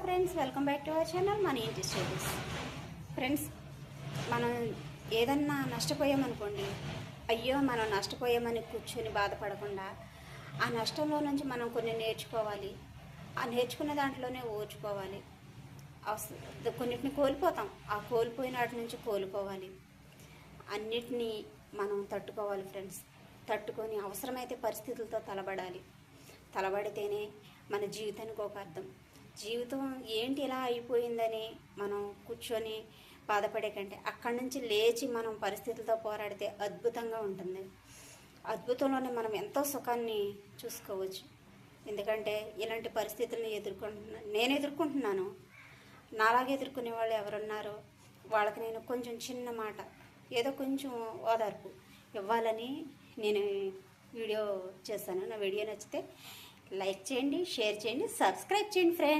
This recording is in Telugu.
Friends, welcome back to our channel మన ఇంటి స్టోరీస్. ఫ్రెండ్స్, మనం ఏదన్నా నష్టపోయామనుకోండి, అయ్యో మనం నష్టపోయామని కూర్చొని బాధపడకుండా ఆ నష్టంలో నుంచి మనం కొన్ని నేర్చుకోవాలి. ఆ నేర్చుకున్న దాంట్లోనే ఓర్చుకోవాలి. కొన్నిటిని కోల్పోతాం, ఆ కోల్పోయిన వాటి నుంచి కోలుకోవాలి. అన్నిటినీ మనం తట్టుకోవాలి ఫ్రెండ్స్. తట్టుకొని అవసరమైతే పరిస్థితులతో తలబడితేనే మన జీవితానికి ఒక అర్థం. జీవితం ఏంటి ఇలా అయిపోయిందని మనం కూర్చొని బాధపడే కంటే అక్కడి నుంచి లేచి మనం పరిస్థితులతో పోరాడితే అద్భుతంగా ఉంటుంది. అద్భుతంలోనే మనం ఎంతో సుఖాన్ని చూసుకోవచ్చు. ఎందుకంటే ఇలాంటి పరిస్థితులను నేను ఎదుర్కొంటున్నాను. నాలాగే ఎదుర్కొనే వాళ్ళు ఎవరున్నారో వాళ్ళకి నేను కొంచెం చిన్న మాట, ఏదో కొంచెం ఓదార్పు ఇవ్వాలని నేను వీడియో చేశాను. నా వీడియో నచ్చితే లైక్ చేయండి, షేర్ చేయండి, సబ్స్క్రైబ్ చేయండి ఫ్రెండ్స్.